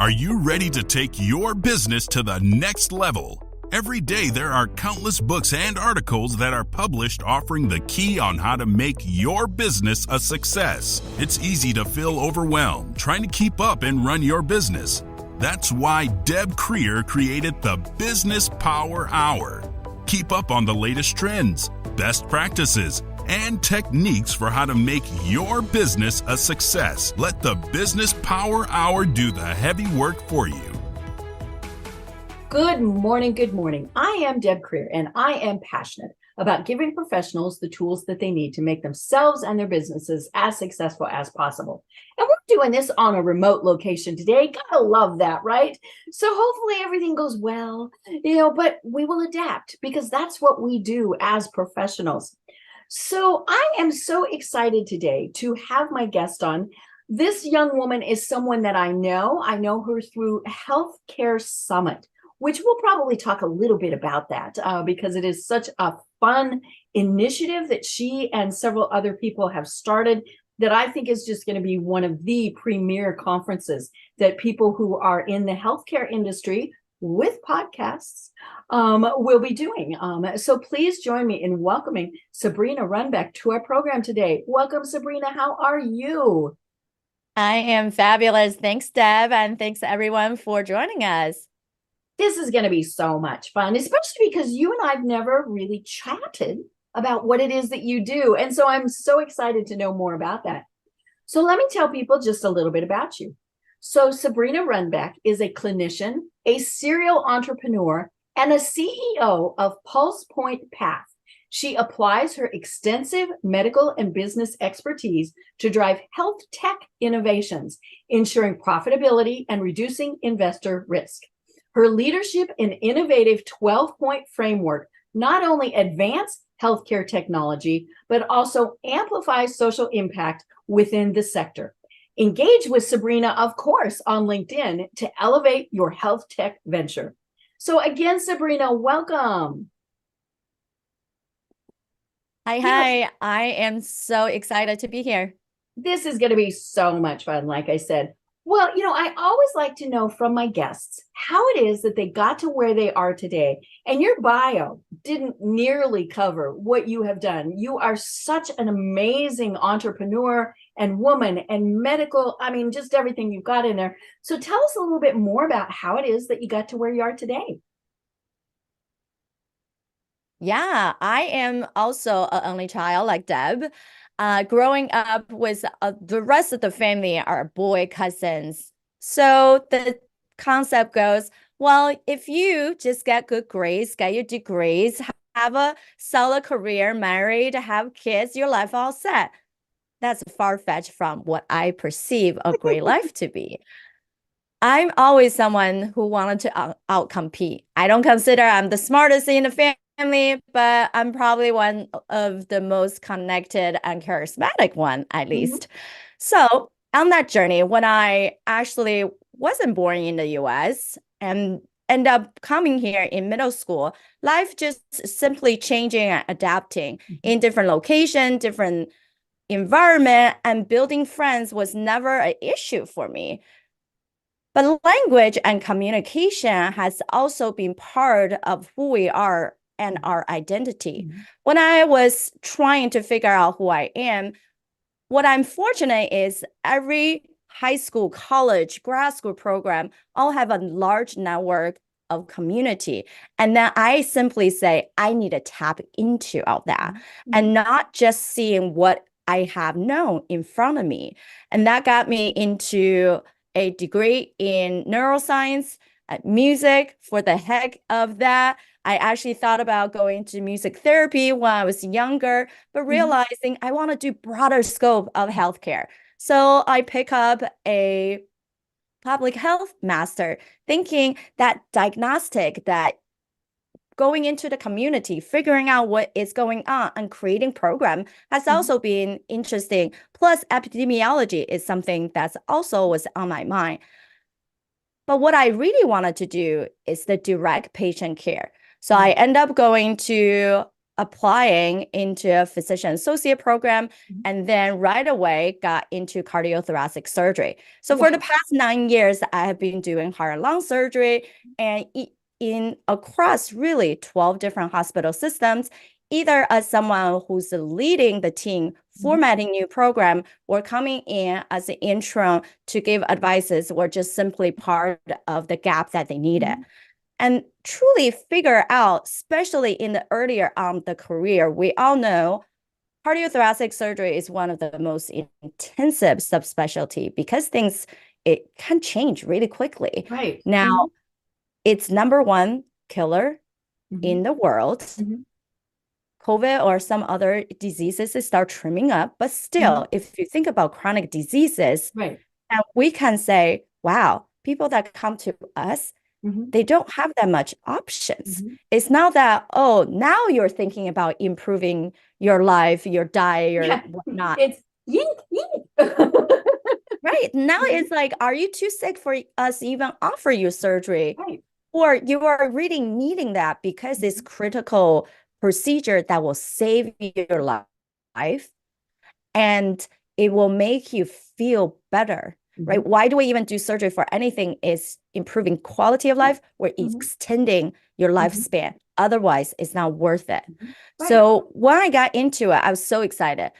Are you ready to take your business to the next level? Every day there are countless books and articles that are published offering the key on how to make your business a success. It's easy to feel overwhelmed trying to keep up and run your business. That's why Deb Creer created the Business Power Hour. Keep up on the latest trends, best practices, and techniques for how to make your business a success. Let the Business Power Hour do the heavy work for you. Good morning, good morning. I am Deb Creer, and I am passionate about giving professionals the tools that they need to make themselves and their businesses as successful as possible. And we're doing this on a remote location today. Gotta love that, right? So hopefully everything goes well, but we will adapt because that's what we do as professionals. So I am so excited today to have my guest on. This young woman is someone that I know. I know her through Healthcare Summit, which we'll probably talk a little bit about that because it is such a fun initiative that she and several other people have started that I think is just going to be one of the premier conferences that people who are in the healthcare industry with podcasts will be doing. So please join me in welcoming Sabrina Runbeck to our program today. Welcome, Sabrina. How are you? I am fabulous. Thanks, Deb, and thanks everyone for joining us. This is going to be so much fun, especially because you and I've never really chatted about what it is that you do. And so I'm so excited to know more about that. So let me tell people just a little bit about you. So Sabrina Runbeck is a clinician, a serial entrepreneur, and a CEO of Pulse Point Path. She applies her extensive medical and business expertise to drive health tech innovations, ensuring profitability and reducing investor risk. Her leadership and innovative 12-point framework not only advance healthcare technology, but also amplifies social impact within the sector. Engage with Sabrina, of course, on LinkedIn to elevate your health tech venture. So again, Sabrina, welcome. Hi. I am so excited to be here. This is going to be so much fun, like I said. Well, I always like to know from my guests how it is that they got to where they are today. And your bio didn't nearly cover what you have done. You are such an amazing entrepreneur and woman and medical, just everything you've got in there. So tell us a little bit more about how it is that you got to where you are today. Yeah, I am also an only child like Deb. Growing up with the rest of the family are boy cousins. So the concept goes, well, if you just get good grades, get your degrees, have a solid career, married, have kids, your life all set. That's far-fetched from what I perceive a great life to be. I'm always someone who wanted to outcompete. I don't consider I'm the smartest in the family, but I'm probably one of the most connected and charismatic one, at least. So on that journey, when I actually wasn't born in the US and end up coming here in middle school, life just simply changing and adapting in different location, different environment, and building friends was never an issue for me. But language and communication has also been part of who we are and our identity. When I was trying to figure out who I am, what I'm fortunate is every high school, college, grad school program all have a large network of community. And then I simply say, I need to tap into all that and not just seeing what I have known in front of me. And that got me into a degree in neuroscience, music. For the heck of that, I actually thought about going to music therapy when I was younger, but realizing I want to do broader scope of healthcare. So I pick up a public health master, thinking that diagnostic, that going into the community, figuring out what is going on and creating program has also been interesting. Plus epidemiology is something that's also was on my mind. But what I really wanted to do is the direct patient care. So I end up going to applying into a physician associate program, and then right away got into cardiothoracic surgery. So for the past 9 years, I have been doing heart and lung surgery and in across really 12 different hospital systems, either as someone who's leading the team, formatting new program, or coming in as an interim to give advices, or just simply part of the gap that they needed. And truly figure out, especially in the earlier on the career, we all know cardiothoracic surgery is one of the most intensive subspecialty because it can change really quickly. Right. Now, it's number one killer in the world. COVID or some other diseases start trimming up, but still, if you think about chronic diseases, and we can say, wow, people that come to us, they don't have that much options. It's not that, oh, now you're thinking about improving your life, your diet, or whatnot. It's yeet. Right. Now it's like, are you too sick for us to even offer you surgery? Right. Or you are really needing that because it's critical procedure that will save your life and it will make you feel better. Right? Why do we even do surgery for anything? Is improving quality of life or extending your lifespan. Otherwise, it's not worth it. So when I got into it, I was so excited.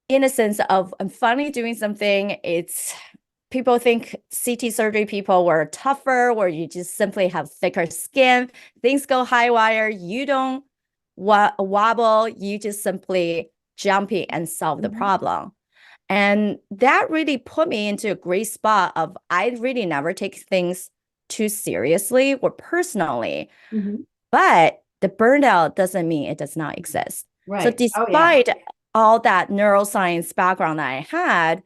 In a sense of, I'm finally doing something. People think CT surgery people were tougher, where you just simply have thicker skin. Things go high wire. You don't wobble. You just simply jump in and solve the problem. And that really put me into a great spot of I really never take things too seriously or personally. But the burnout doesn't mean it does not exist. Right. So despite all that neuroscience background that I had,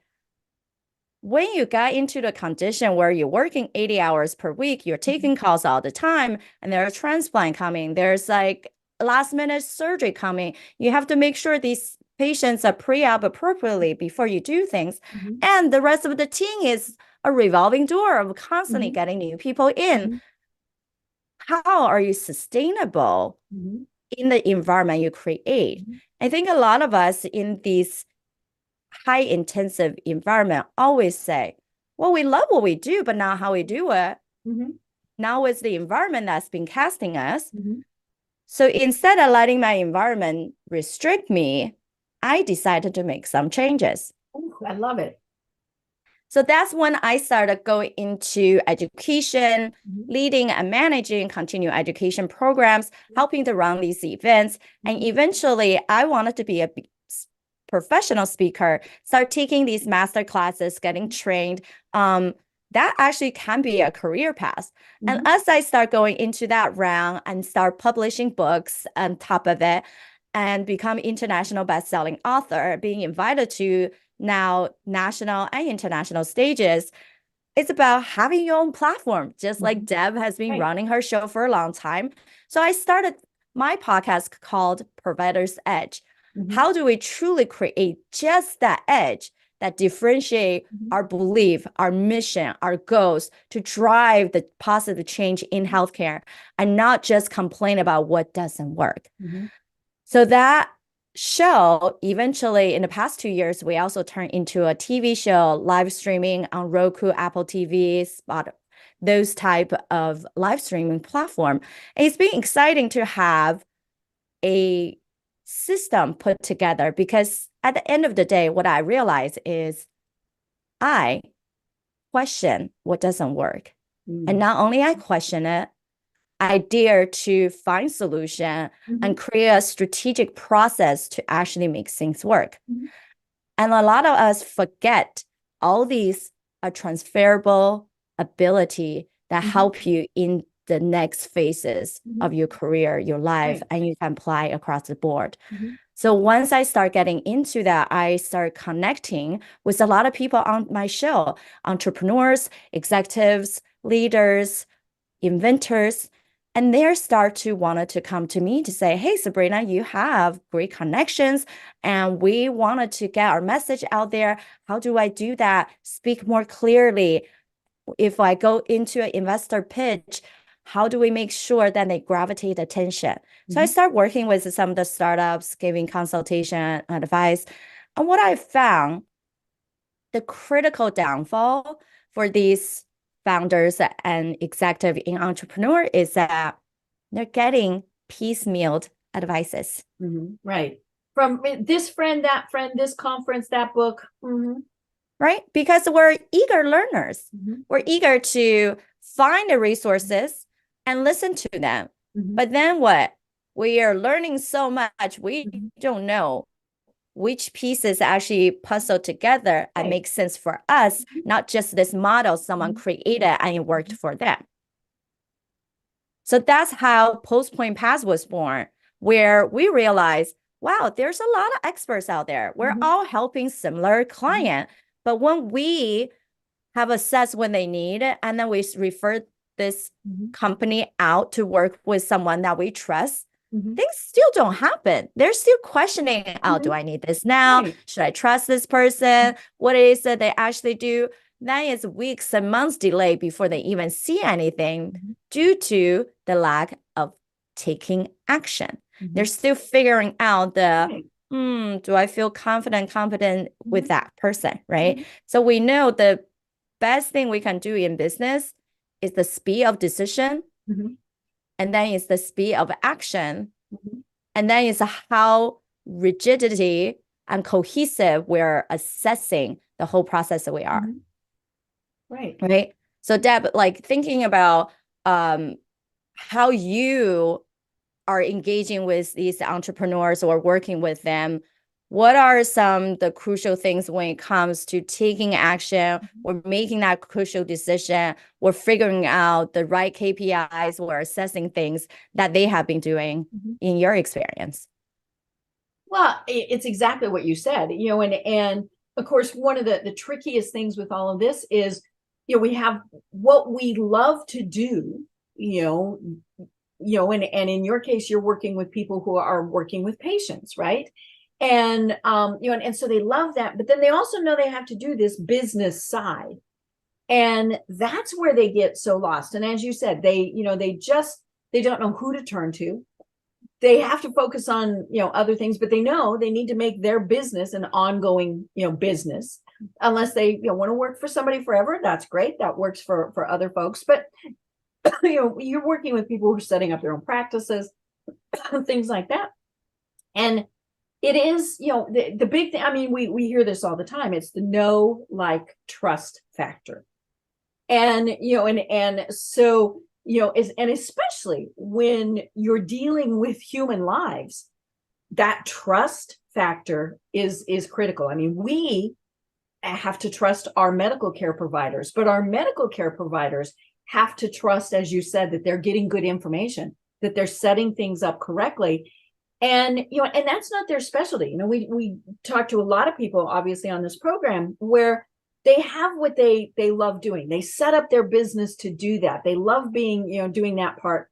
when you got into the condition where you're working 80 hours per week, you're taking calls all the time, and there's a transplant coming, there's like last minute surgery coming, you have to make sure these patients are pre-op appropriately before you do things. And the rest of the team is a revolving door of constantly getting new people in. How are you sustainable in the environment you create? I think a lot of us in these high intensive environment always say, well, we love what we do, but not how we do it. Now it's the environment that's been casting us. So instead of letting my environment restrict me, I decided to make some changes. Ooh, I love it. So that's when I started going into education, leading and managing continuing education programs, helping to run these events. And eventually I wanted to be a professional speaker, start taking these master classes, getting trained. That actually can be a career path. And as I start going into that round and start publishing books on top of it, and become international best-selling author, being invited to now national and international stages, it's about having your own platform, just like Deb has been running her show for a long time. So I started my podcast called Provider's Edge. How do we truly create just that edge that differentiate our belief, our mission, our goals to drive the positive change in healthcare and not just complain about what doesn't work? So that show, eventually in the past 2 years, we also turned into a TV show, live streaming on Roku, Apple TV, Spot, those type of live streaming platform. And it's been exciting to have a system put together because at the end of the day, what I realize is I question what doesn't work. And not only I question it, I dare to find solution and create a strategic process to actually make things work. And a lot of us forget all these are transferable ability that help you in the next phases of your career, your life, and you can apply across the board. So once I start getting into that, I start connecting with a lot of people on my show, entrepreneurs, executives, leaders, inventors, and they start to wanted to come to me to say, hey, Sabrina, you have great connections and we wanted to get our message out there. How do I do that? Speak more clearly. If I go into an investor pitch, how do we make sure that they gravitate attention? So I start working with some of the startups, giving consultation advice. And what I found, the critical downfall for these founders and executive in entrepreneur is that they're getting piecemealed advices. Right. From this friend, this conference, that book. Right? Because we're eager learners. We're eager to find the resources and listen to them. But then what? We are learning so much, we don't know which pieces actually puzzle together and make sense for us, not just this model someone created and it worked for them. So that's how Post Point Pass was born, where we realized, wow, there's a lot of experts out there. We're all helping similar client. But when we have assessed what they need, and then we refer this company out to work with someone that we trust, things still don't happen. They're still questioning, oh, do I need this now? Should I trust this person? What it is that they actually do? Then it's weeks and months delay before they even see anything due to the lack of taking action. They're still figuring out do I feel confident with that person, right? So we know the best thing we can do in business is the speed of decision, and then it's the speed of action, and then it's how rigidity and cohesive we're assessing the whole process that we are. Right. So Deb, like thinking about how you are engaging with these entrepreneurs or working with them, what are some the crucial things when it comes to taking action or making that crucial decision or figuring out the right KPIs or assessing things that they have been doing in your experience? Well, it's exactly what you said, and of course, one of the trickiest things with all of this is, we have what we love to do, and in your case, you're working with people who are working with patients, right? And and so they love that, but then they also know they have to do this business side, and that's where they get so lost. And as you said, they don't know who to turn to. They have to focus on other things, but they know they need to make their business an ongoing business, unless they want to work for somebody forever. That's great, that works for other folks, but you're working with people who are setting up their own practices, things like that. And it is, the big thing. I mean, we hear this all the time. It's the know, like, trust factor. And, and so, and especially when you're dealing with human lives, that trust factor is critical. I mean, we have to trust our medical care providers, but our medical care providers have to trust, as you said, that they're getting good information, that they're setting things up correctly. And, and that's not their specialty. We talk to a lot of people, obviously, on this program where they have what they love doing. They set up their business to do that. They love being, doing that part,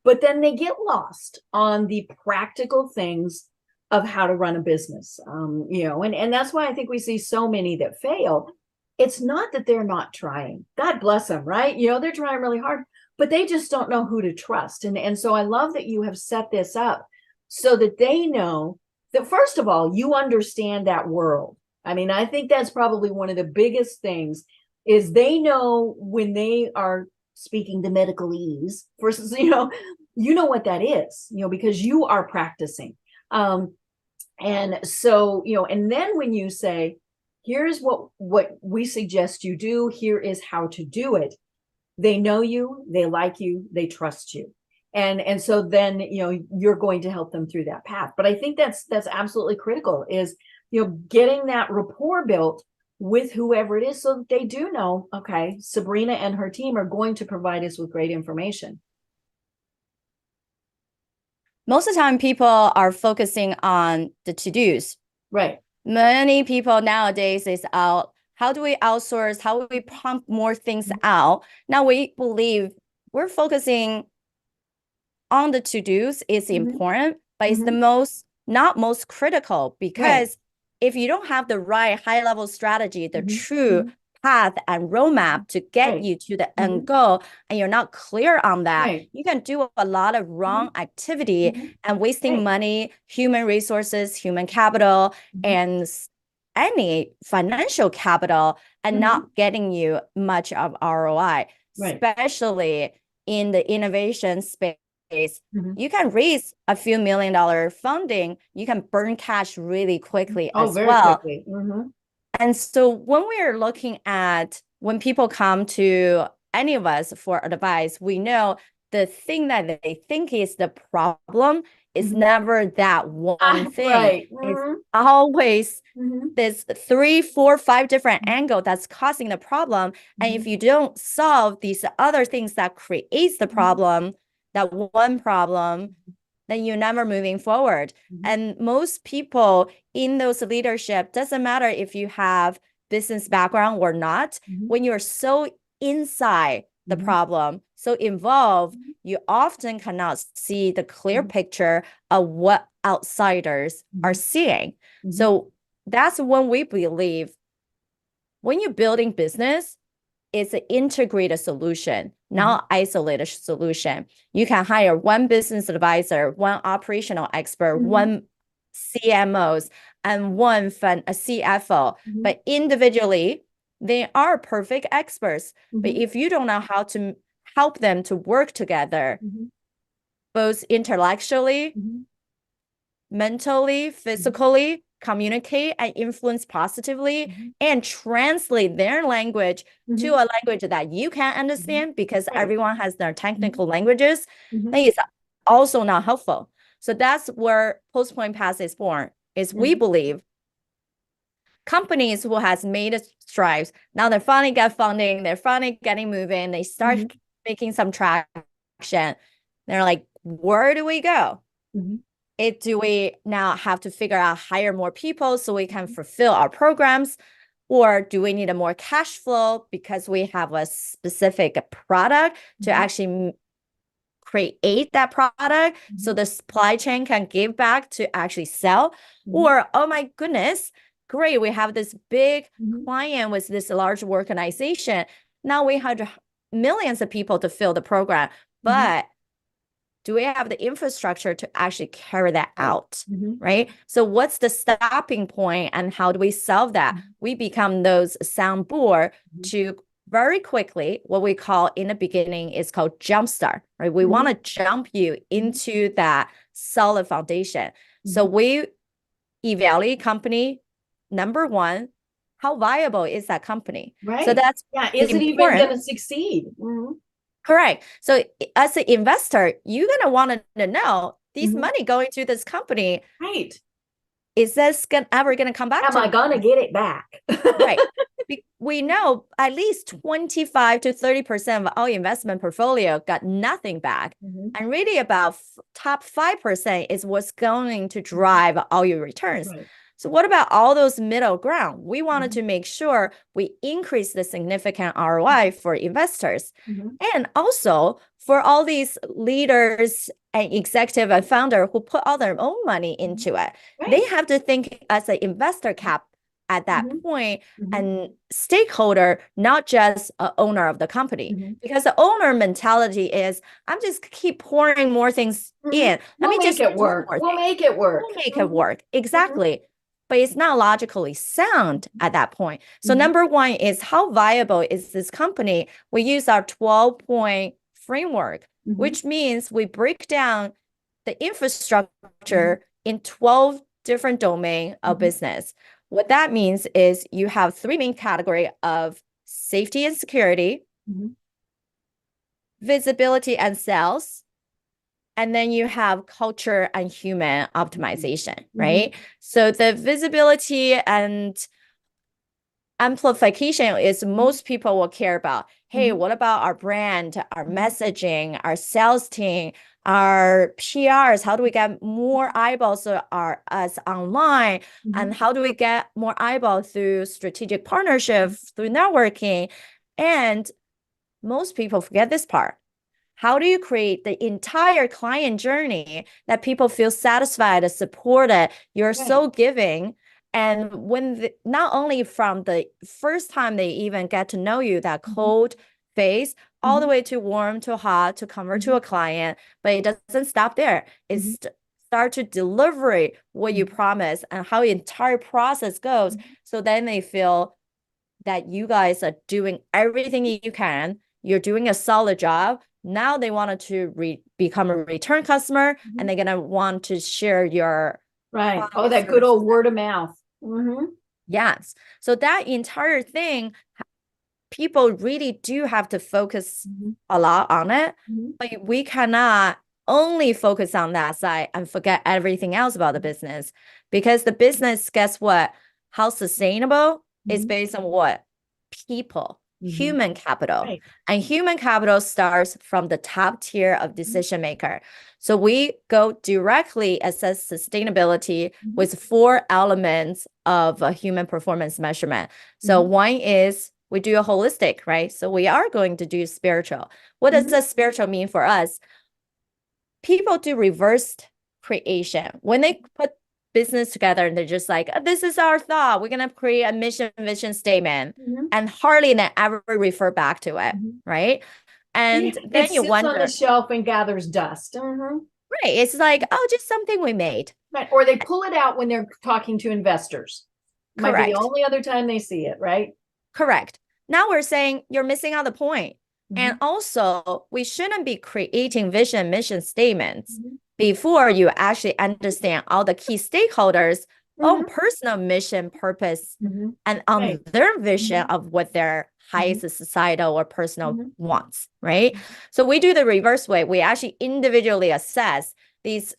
but then they get lost on the practical things of how to run a business. And that's why I think we see so many that fail. It's not that they're not trying. God bless them, right? They're trying really hard, but they just don't know who to trust. And so I love that you have set this up so that they know that, first of all, you understand that world. I mean, I think that's probably one of the biggest things is they know when they are speaking the medicalese versus, what that is, because you are practicing. And so, and then when you say, here's what we suggest you do, here is how to do it, they know you, they like you, they trust you. And so then, you're going to help them through that path. But I think that's absolutely critical is, getting that rapport built with whoever it is so that they do know, okay, Sabrina and her team are going to provide us with great information. Most of the time, people are focusing on the to-dos. Right. Many people nowadays is out, how do we outsource? How do we pump more things out? Now we believe we're focusing on the to-dos is important, but it's the not most critical, because if you don't have the right high-level strategy, the true path and roadmap to get Right. you to the end goal, and you're not clear on that, Right. you can do a lot of wrong activity and wasting Right. money, human resources, human capital, and any financial capital, and not getting you much of ROI, Right. especially in the innovation space. Mhm. You can raise a few $1 million funding, you can burn cash really quickly Oh, as very well. quickly. And so when we're looking at when people come to any of us for advice, we know the thing that they think is the problem is never that one thing. Right. It's always this 3, 4, 5 different angle that's causing the problem. And if you don't solve these other things that creates the problem, that one problem, then you're never moving forward. And most people in those leadership, doesn't matter if you have business background or not, when you're so inside the problem, so involved, you often cannot see the clear picture of what outsiders are seeing. So that's when we believe when you're building business, it's an integrated solution, not isolated solution. You can hire one business advisor, one operational expert, one CMOs, and one a CFO. But individually, they are perfect experts. But if you don't know how to help them to work together, both intellectually, mentally, physically, communicate and influence positively, and translate their language to a language that you can understand, because everyone has their technical languages, then it's also not helpful. So that's where Postpoint Pass is born, is we believe companies who has made strides, now they finally get funding, they're finally getting moving, they start making some traction. They're like, where do we go? Do we now have to figure out hire more people so we can fulfill our programs? Or do we need a more cash flow because we have a specific product to actually create that product so the supply chain can give back to actually sell? Or, oh my goodness, great, we have this big client with this large organization. Now we have millions of people to fill the program, but do we have the infrastructure to actually carry that out, right? So what's the stopping point and how do we solve that? We become those soundboard to very quickly, what we call in the beginning is called jumpstart, right? We want to jump you into that solid foundation. So we evaluate company, number one, how viable is that company? Right. So that's is it even going to succeed? Correct. So as an investor, you're going to want to know these money going to this company. Right. Is this ever going to come back Am to I going to get it back? Right. We know at least 25 to 30% of our investment portfolio got nothing back. And really about top 5% is what's going to drive all your returns. Right. So what about all those middle ground? We wanted to make sure we increase the significant ROI for investors. And also for all these leaders and executive and founder who put all their own money into it, they have to think as an investor cap at that point and stakeholder, not just an owner of the company. Because the owner mentality is, I'm just keep pouring more things in. Let me just make it work. We'll make it work. We'll make it work. Exactly. But it's not logically sound at that point. So number one is how viable is this company? We use our 12-point framework, which means we break down the infrastructure in 12 different domains of business. What that means is you have 3 main categories of safety and security, visibility and sales, and then you have culture and human optimization, right? So the visibility and amplification is most people will care about. Hey, what about our brand, our messaging, our sales team, our PRs? How do we get more eyeballs to us online? And how do we get more eyeballs through strategic partnerships, through networking? And most people forget this part. How do you create the entire client journey that people feel satisfied, supported? You're so giving, And when not only from the first time they even get to know you, that cold phase, all the way to warm to hot to convert to a client, but it doesn't stop there. It's start to deliver what you promise and how the entire process goes. So then they feel that you guys are doing everything you can. You're doing a solid job. Now they wanted to become a return customer, and they're gonna want to share your right. Oh, that good old word of mouth. Yes. So that entire thing, people really do have to focus a lot on it, but we cannot only focus on that side and forget everything else about the business, because the business, guess what? How sustainable is based on what? People, human capital. Right. And human capital starts from the top tier of decision maker. So we go directly assess sustainability with 4 elements of a human performance measurement. So one is we do a holistic, right? So we are going to do spiritual. What does the spiritual mean for us? People do reversed creation. When they put business together and they're just like, this is our thought, we're going to create a mission vision statement, and hardly then ever refer back to it, right? And then it you sits wonder on the shelf and gathers dust. right, it's like, oh, just something we made, right? Or they pull it out when they're talking to investors. Might be the only other time they see it, right? Correct. Now we're saying you're missing out the point. And also, we shouldn't be creating vision mission statements before you actually understand all the key stakeholders' own personal mission, purpose, and on their vision of what their highest societal or personal wants, right? So we do the reverse way. We actually individually assess these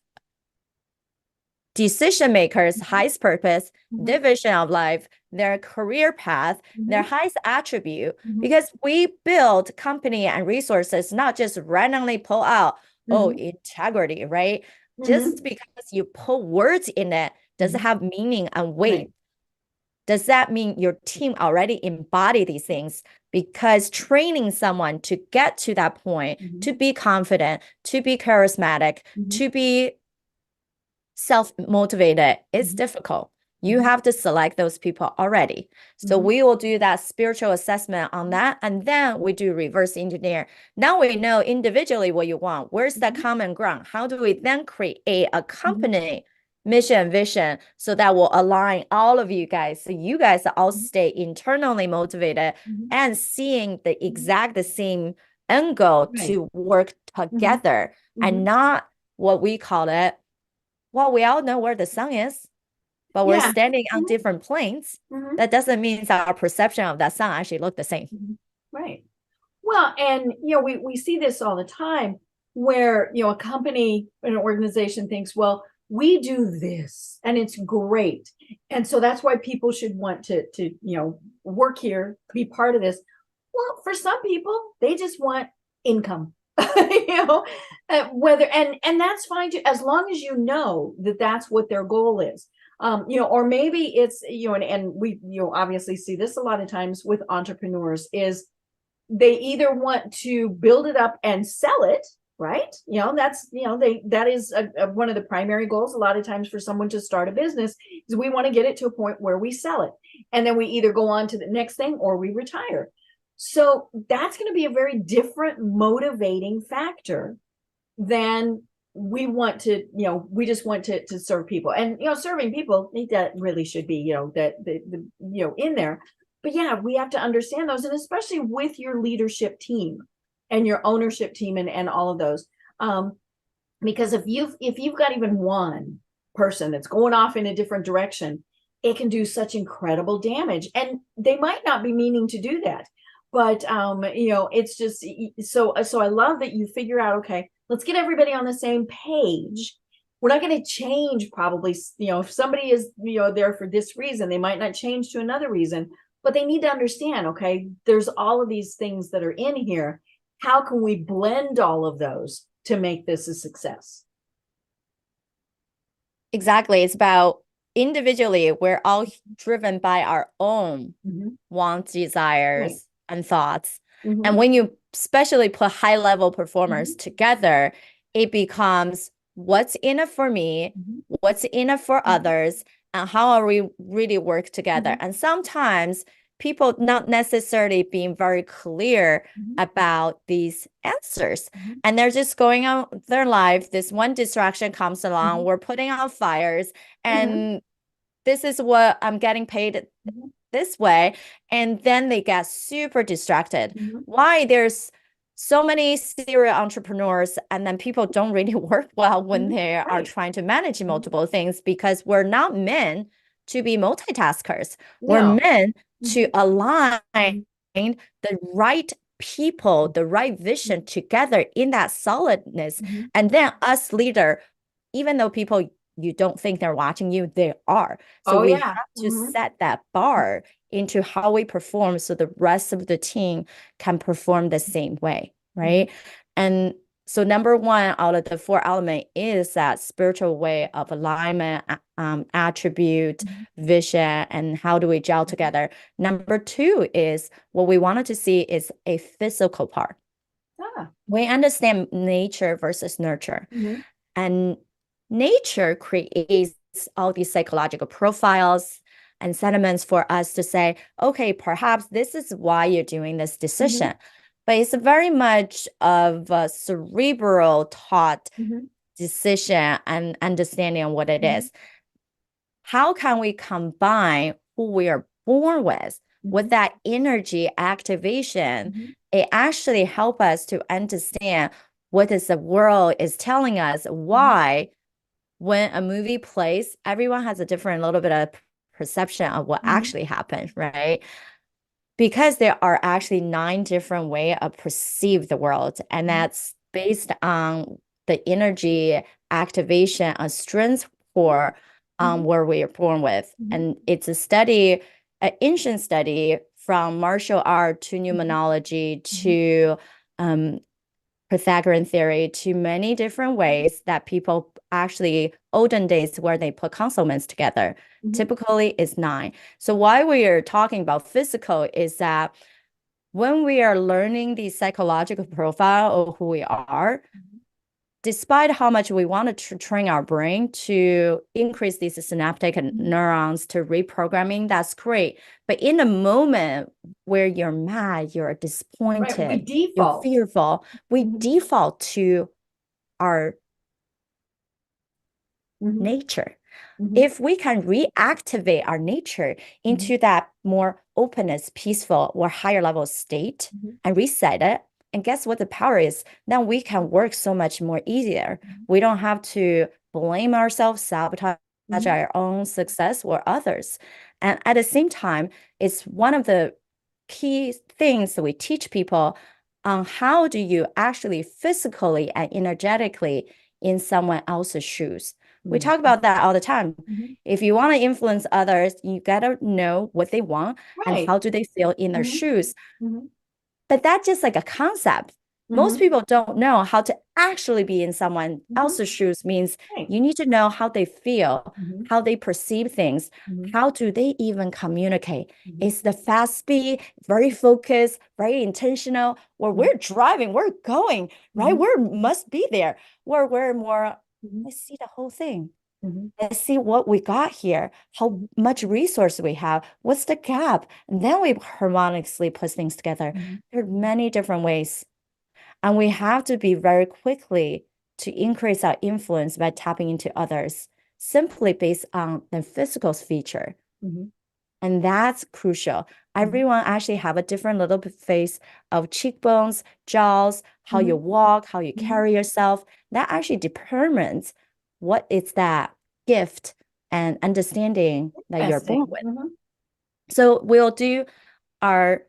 decision makers' highest purpose, their vision of life, their career path, their highest attribute, because we build company and resources, not just randomly pull out, integrity, right? Just because you put words in it, does it have meaning and weight? Right. Does that mean your team already embody these things? Because training someone to get to that point, to be confident, to be charismatic, to be self-motivated is difficult. You have to select those people already. So we will do that spiritual assessment on that. And then we do reverse engineer. Now we know individually what you want. Where's that common ground? How do we then create a company mission and vision so that will align all of you guys? So you guys all stay internally motivated and seeing the same end goal to work together and not what we call it. Well, we all know where the sun is, but we're standing on different planes. That doesn't mean our perception of that sun actually look the same. Right. Well, and we see this all the time where a company, an organization thinks, well, we do this and it's great, and so that's why people should want to work here, be part of this. Well, for some people, they just want income. Whether and that's fine too, as long as that that's what their goal is. Or maybe it's and we obviously see this a lot of times with entrepreneurs, is they either want to build it up and sell it, right? That's that is one of the primary goals a lot of times for someone to start a business, is we want to get it to a point where we sell it, and then we either go on to the next thing or we retire. So that's going to be a very different motivating factor than we want to, we just want to serve people. And, serving people, that really should be, in there. But yeah, we have to understand those, and especially with your leadership team and your ownership team and all of those. Because if you've got even one person that's going off in a different direction, it can do such incredible damage. And they might not be meaning to do that. But, it's just so I love that you figure out, okay, let's get everybody on the same page. We're not going to change probably, if somebody is, there for this reason, they might not change to another reason, but they need to understand, okay, there's all of these things that are in here. How can we blend all of those to make this a success? Exactly. It's about individually, we're all driven by our own wants, desires, and thoughts. And when you especially put high level performers together, it becomes what's in it for me, what's in it for others, and how are we really work together. Mm-hmm. And sometimes people not necessarily being very clear Mm-hmm. about these answers, Mm-hmm. and they're just going on their life. This one distraction comes along, Mm-hmm. we're putting out fires, Mm-hmm. and this is what I'm getting paid Mm-hmm. this way. And then they get super distracted. Mm-hmm. Why there's so many serial entrepreneurs, and then people don't really work well when Mm-hmm. they are Right. trying to manage Mm-hmm. multiple things, because we're not meant to be multitaskers. We're No. meant Mm-hmm. to align Mm-hmm. the right people, the right vision together in that solidness. Mm-hmm. And then us leader, even though people you don't think they're watching you, they are. So Oh we yeah. have to Mm-hmm. set that bar into how we perform so the rest of the team can perform the same way, right? And so number one out of the four elements is that spiritual way of alignment, attribute, Mm-hmm. vision, and how do we gel together. Number two is what we wanted to see is a physical part. Ah. We understand nature versus nurture. Mm-hmm. And nature creates all these psychological profiles and sentiments for us to say, okay, perhaps this is why you're doing this decision. Mm-hmm. But it's very much of a cerebral thought Mm-hmm. decision and understanding of what it Mm-hmm. is. How can we combine who we are born with that energy activation? Mm-hmm. It actually help us to understand what is the world is telling us, Mm-hmm. why when a movie plays, everyone has a different little bit of perception of what Mm-hmm. actually happened, right? Because there are actually 9 different ways of perceive the world, and Mm-hmm. that's based on the energy activation and strength for Mm-hmm. where we are born with. Mm-hmm. And it's a study, an ancient study from martial art to numerology to Pythagorean theory to many different ways that people actually olden days where they put consonants together. Mm-hmm. Typically is 9. So why we are talking about physical is that when we are learning the psychological profile of who we are, despite how much we want to train our brain to increase these synaptic neurons to reprogramming, that's great. But in a moment where you're mad, you're Right. We disappointed, you're default. fearful, we Mm-hmm. default to our Mm-hmm. nature. Mm-hmm. If we can reactivate our nature into that more openness, peaceful, or higher level state and reset it, and guess what the power is? Now we can work so much more easier. We don't have to blame ourselves, sabotage our own success or others. And at the same time, it's one of the key things that we teach people on how do you actually physically and energetically in someone else's shoes. We talk about that all the time. Mm-hmm. If you want to influence others, you gotta know what they want and Right. how do they feel in their Mm-hmm. shoes. Mm-hmm. But that's just like a concept. Most Mm-hmm. people don't know how to actually be in someone Mm-hmm. else's shoes means Right. you need to know how they feel, Mm-hmm. how they perceive things, Mm-hmm. how do they even communicate. Mm-hmm. Is the fast speed, very focused, very intentional, or we're driving, we're going, right? Mm-hmm. We must be there. Or we're more, Mm-hmm. let's see the whole thing. Mm-hmm. Let's see what we got here, how much resource we have, what's the gap, and then we harmoniously put things together. Mm-hmm. There are many different ways, and we have to be very quickly to increase our influence by tapping into others simply based on the physical feature. Mm-hmm. And that's crucial. Everyone actually have a different little face of cheekbones, jaws, how you walk, how you carry yourself. That actually determines what is that gift and understanding that you're born with. Mm-hmm. So we'll do our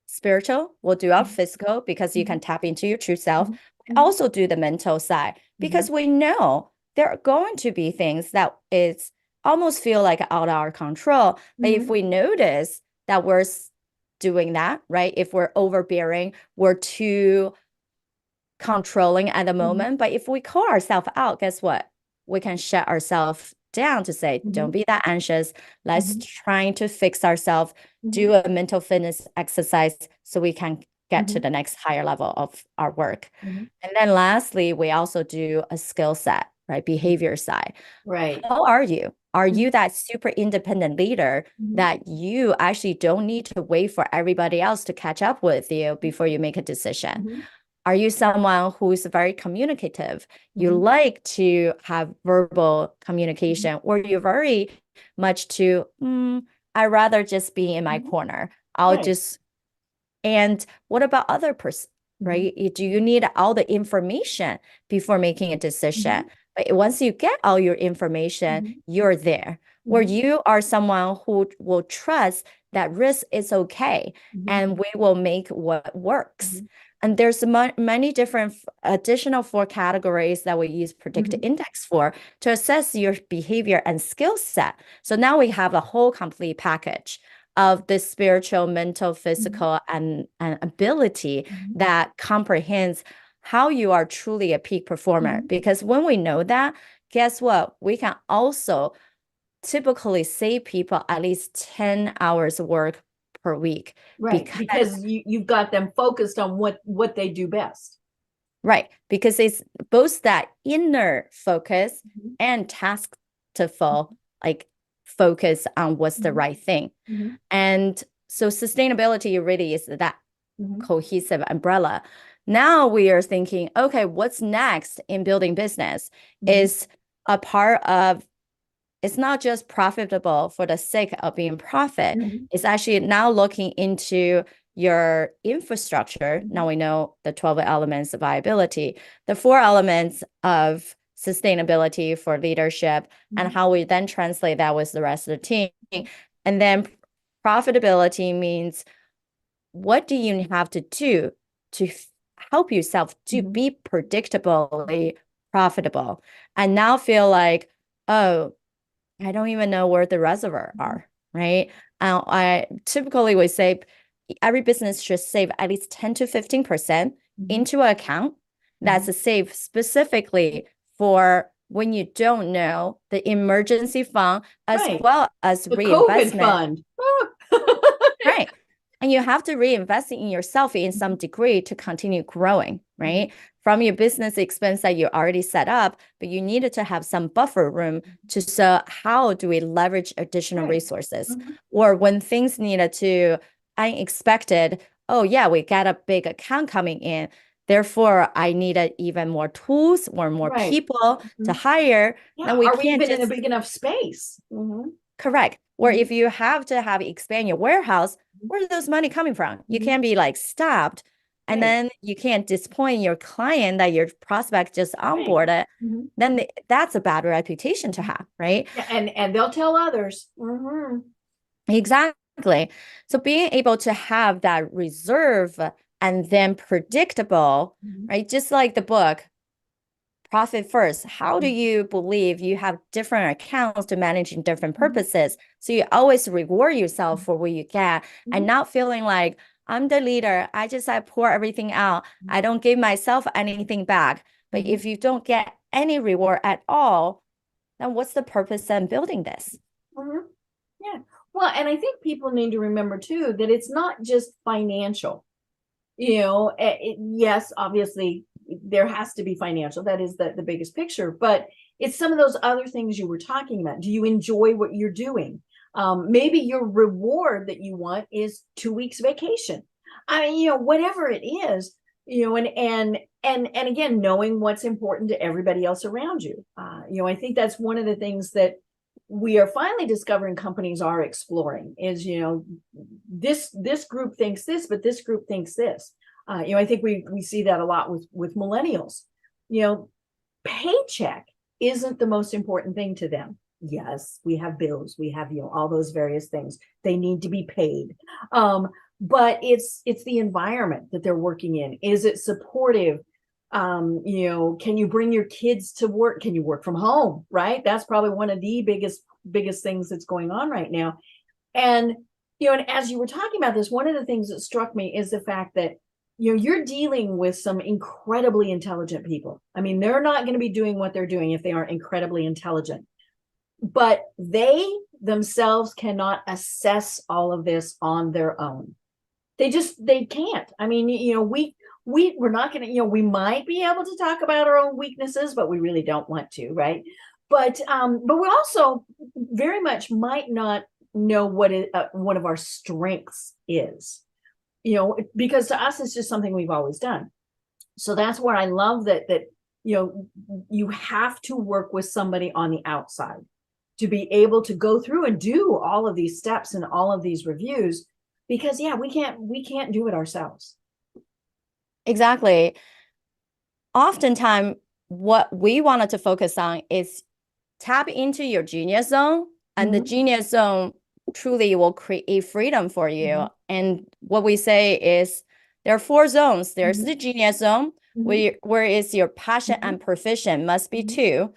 spiritual, we'll do our physical because you can tap into your true self. We also do the mental side because we know there are going to be things that it's almost feel like out of our control. But if we notice that we're doing that, right? If we're overbearing, we're too controlling at the moment. But if we call ourselves out, guess what? We can shut ourselves down to say, don't be that anxious. Let's try to fix ourselves, do a mental fitness exercise so we can get to the next higher level of our work. And then lastly, we also do a skill set, right? Behavior side. Right. How are you? Are you that super independent leader that you actually don't need to wait for everybody else to catch up with you before you make a decision? Are you someone who's very communicative? You like to have verbal communication, or you're very much to, I'd rather just be in my corner. I'll Right. just, and what about other person, right? Do you need all the information before making a decision? But once you get all your information, you're there. Where you are someone who will trust that risk is okay, and we will make what works. And there's many different additional 4 categories that we use predictive index for to assess your behavior and skill set. So now we have a whole complete package of the spiritual, mental, physical, and ability that comprehends how you are truly a peak performer. Because when we know that, guess what? We can also typically save people at least 10 hours of work per week. Right. Because you've got them focused on what they do best. Right. Because it's both that inner focus and task to full, like focus on what's the right thing. And so sustainability really is that cohesive umbrella. Now we are thinking, okay, what's next in building business is a part of, it's not just profitable for the sake of being profit. It's actually now looking into your infrastructure. Now we know the 12 elements of viability, the 4 elements of sustainability for leadership, and how we then translate that with the rest of the team. And then profitability means, what do you have to do to help yourself to be predictably profitable and now feel like, oh, I don't even know where the reservoir are, right? I typically would say every business should save at least 10 to 15% into an account that's a save specifically for when you don't know, the emergency fund as well as the reinvestment. COVID fund. Right. And you have to reinvest in yourself in some degree to continue growing, right? From your business expense that you already set up, but you needed to have some buffer room to, so how do we leverage additional resources? Or when things needed to unexpected, oh yeah, we got a big account coming in. Therefore, I needed even more tools or more people to hire. Yeah. Then we Are we can't even in a just big enough space? correct. Or if you have to have expand your warehouse, where's those money coming from? You can't be like stopped, and then you can't disappoint your client that your prospect just onboarded. Then that's a bad reputation to have, right? Yeah, and they'll tell others. Exactly. So being able to have that reserve and then predictable, right? Just like the book, Profit First. How do you believe you have different accounts to manage in different purposes? So you always reward yourself for what you get and not feeling like I'm the leader. I pour everything out. I don't give myself anything back. But if you don't get any reward at all, then what's the purpose in building this? Yeah. Well, and I think people need to remember too that it's not just financial. Yes, obviously there has to be financial. That is the biggest picture, but it's some of those other things you were talking about. Do you enjoy what you're doing? Maybe your reward that you want is 2 weeks vacation. I mean, whatever it is, and again, knowing what's important to everybody else around you. I think that's one of the things that we are finally discovering companies are exploring is, this group thinks this, but this group thinks this. I think we see that a lot with millennials. Paycheck isn't the most important thing to them. Yes, we have bills, we have all those various things. They need to be paid. But it's the environment that they're working in. Is it supportive? Can you bring your kids to work? Can you work from home? Right? That's probably one of the biggest things that's going on right now. And and as you were talking about this, one of the things that struck me is the fact that you're dealing with some incredibly intelligent people. I mean, they're not going to be doing what they're doing if they aren't incredibly intelligent, but they themselves cannot assess all of this on their own. They can't. I mean, we're not going to, we might be able to talk about our own weaknesses, but we really don't want to, right? but we also very much might not know what one of our strengths is, because to us it's just something we've always done. So that's where I love that you have to work with somebody on the outside to be able to go through and do all of these steps and all of these reviews, because we can't do it ourselves. Exactly. Oftentimes, what we wanted to focus on is tap into your genius zone, and the genius zone truly will create freedom for you. And what we say is there are 4 zones. There's the genius zone, where is your passion and proficient must be 2.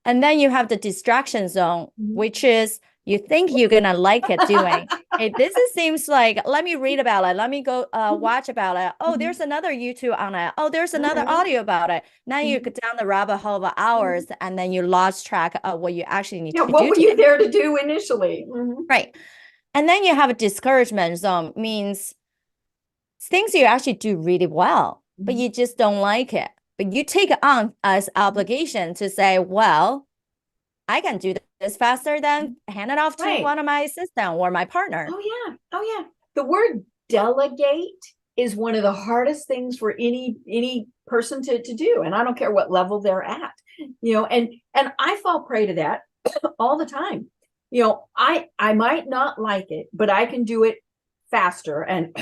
And then you have the distraction zone, which is you think you're gonna like it doing. Hey, seems like, let me read about it. Let me go watch about it. Oh, there's another YouTube on it. Oh, there's another audio about it. Now you go down the rabbit hole of hours, and then you lost track of what you actually need to do. What were you there to do initially? Right. And then you have a discouragement zone, means things you actually do really well, but you just don't like it. But you take it on as obligation to say, well, I can do this faster than hand it off to one of my assistant or my partner. Oh yeah. The word delegate is one of the hardest things for any person to do. And I don't care what level they're at, and I fall prey to that all the time. I might not like it, but I can do it faster and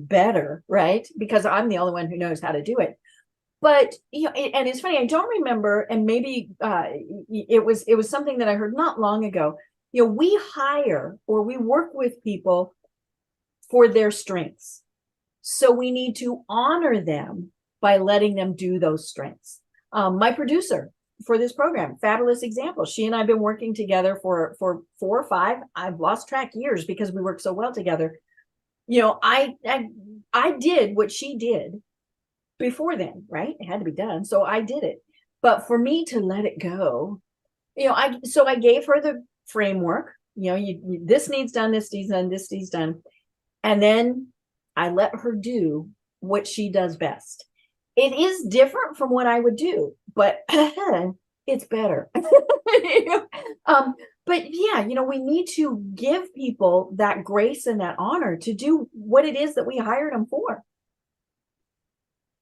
better, right? Because I'm the only one who knows how to do it. But and it's funny, I don't remember, and maybe it was something that I heard not long ago. We hire or we work with people for their strengths, so we need to honor them by letting them do those strengths. My producer for this program, fabulous example. She and I have been working together for 4 or 5. I've lost track years because we work so well together. I did what she did before then, right? It had to be done. So I did it. But for me to let it go, I gave her the framework, this needs done, this needs done, this needs done. And then I let her do what she does best. It is different from what I would do, but it's better. But yeah, we need to give people that grace and that honor to do what it is that we hired them for.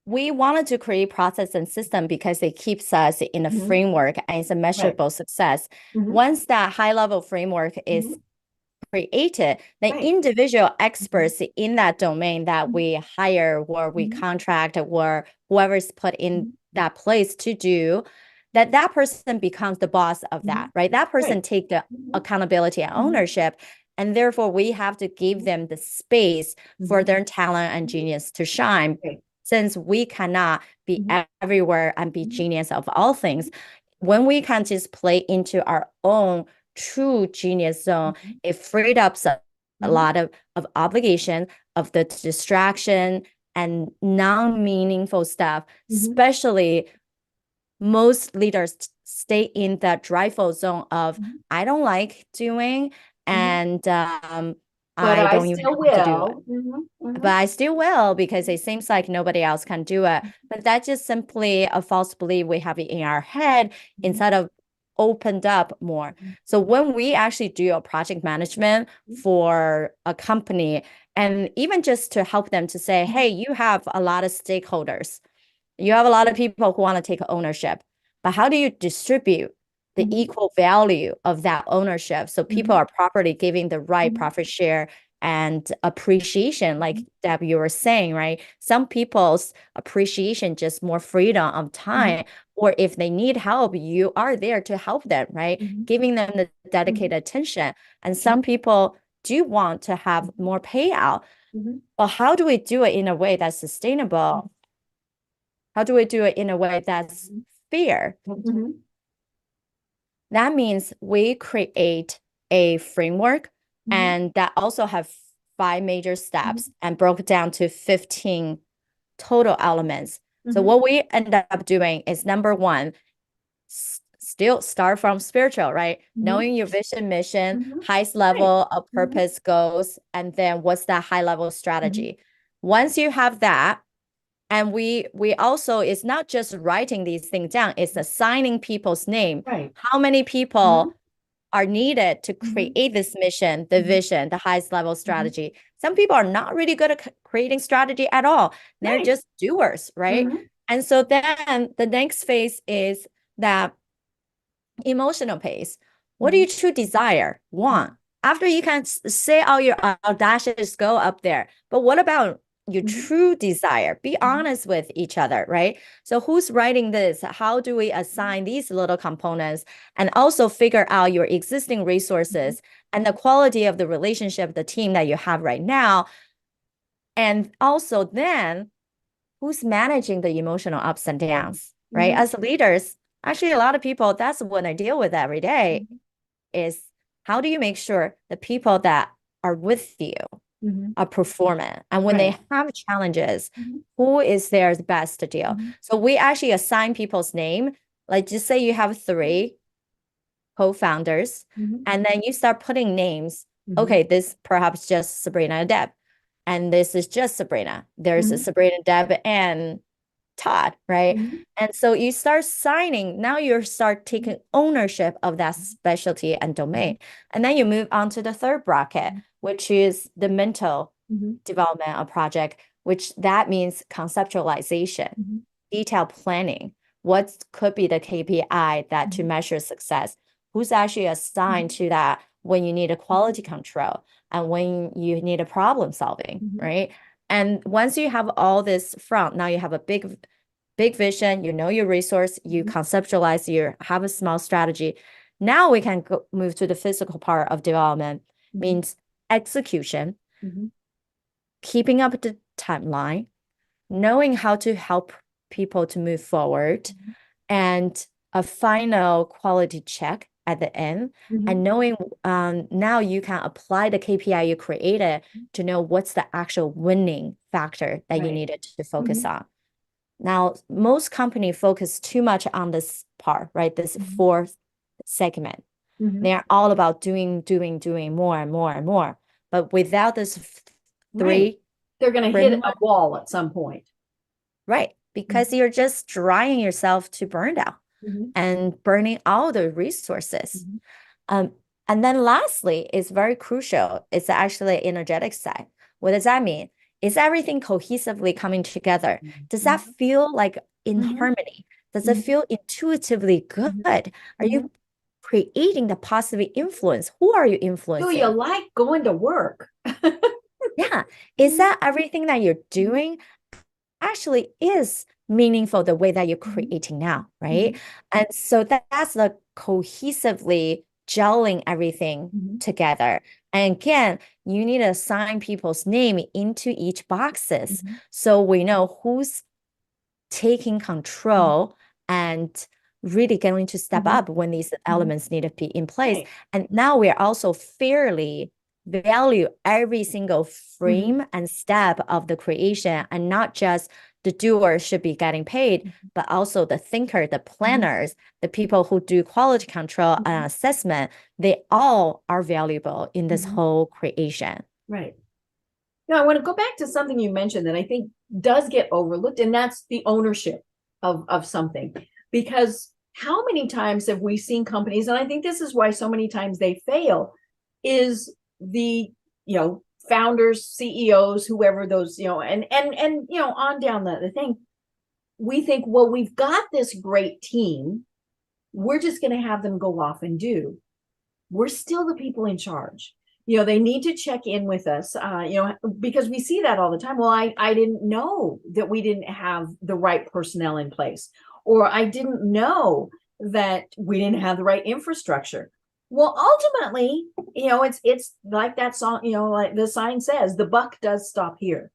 We wanted to create process and system because it keeps us in a framework and it's a measurable success. Once that high level framework is created, the individual experts in that domain that we hire or we contract or whoever's put in that place to do, that person becomes the boss of that, right? That person take the accountability and ownership. And therefore, we have to give them the space for their talent and genius to shine. Since we cannot be everywhere and be genius of all things, when we can just play into our own true genius zone, it freed up a lot of obligation, of the distraction and non-meaningful stuff. Especially most leaders stay in that dreadful zone of I don't like doing, and I don't even know how to do it. But I still will because it seems like nobody else can do it. But that's just simply a false belief we have in our head instead of opened up more. So when we actually do a project management for a company, and even just to help them to say, hey, you have a lot of stakeholders. You have a lot of people who want to take ownership. But how do you distribute the equal value of that ownership so people are properly giving the right profit share and appreciation, like Deb, you were saying, right? Some people's appreciation just more freedom of time, or if they need help, you are there to help them, right? Giving them the dedicated attention. And some people do want to have more payout. But how do we do it in a way that's sustainable? How do we do it in a way that's fair? That means we create a framework and that also have 5 major steps and broke down to 15 total elements. So what we end up doing is number 1, still start from spiritual, right? Knowing your vision, mission, highest level of purpose, goals, and then what's that high level strategy. Once you have that, And we also, it's not just writing these things down, it's assigning people's name. Right. How many people are needed to Mhm. create this mission, the Mhm. vision, the highest level strategy. Some people are not really good at creating strategy at all. They're Right. just doers, right? Mhm. And so then the next phase is that emotional pace. What do you truly desire, want? After you can say all your audacious goal up there, but what about your true desire? Be honest with each other, right? So who's writing this? How do we assign these little components and also figure out your existing resources and the quality of the relationship, the team that you have right now? And also then who's managing the emotional ups and downs, right? As leaders, actually a lot of people, that's what I deal with every day is how do you make sure the people that are with you are performing? And when they have challenges, who is there the best to deal? So we actually assign people's name. Like just say you have 3 co-founders, and then you start putting names. Okay, this perhaps just Sabrina and Deb. And this is just Sabrina. There's a Sabrina, Deb, and Todd, right? And so you start signing, now you start taking ownership of that specialty and domain. And then you move on to the third bracket, which is the mental development of project, which that means conceptualization, detailed planning. What could be the KPI that to measure success? Who's actually assigned to that when you need a quality control and when you need a problem solving, right? And once you have all this front, now you have a big vision, you know your resource, you conceptualize, you have a small strategy. Now we can move to the physical part of development, means execution, keeping up the timeline, knowing how to help people to move forward, and a final quality check at the end, and knowing now you can apply the KPI you created to know what's the actual winning factor that you needed to focus on. Now, most companies focus too much on this part, right? This fourth segment. They're all about doing more and more and more. But without this 3, they're going to hit a wall at some point. Right. Because you're just drying yourself to burnout and burning all the resources. And then lastly, is very crucial. It's actually energetic side. What does that mean? Is everything cohesively coming together? Does that feel like in harmony? Does it feel intuitively good? Are you creating the positive influence? Who are you influencing? Do you like going to work? Yeah. Is that everything that you're doing actually is meaningful the way that you're creating now, right? And so that's the cohesively gelling everything together. And again, you need to assign people's name into each boxes so we know who's taking control and really going to step up when these elements need to be in place. Right. And now we're also fairly value every single frame and step of the creation, and not just the doer should be getting paid, but also the thinker, the planners, the people who do quality control and assessment, they all are valuable in this whole creation. Right. Now, I want to go back to something you mentioned that I think does get overlooked, and that's the ownership of something. Because how many times have we seen companies, and I think this is why so many times they fail, is the, founders, CEOs, whoever those, and on down the thing. We think, well, we've got this great team. We're just going to have them go off and do. We're still the people in charge. They need to check in with us, because we see that all the time. Well, I didn't know that we didn't have the right personnel in place, or I didn't know that we didn't have the right infrastructure. Well, ultimately, it's like that song, like the sign says, the buck does stop here.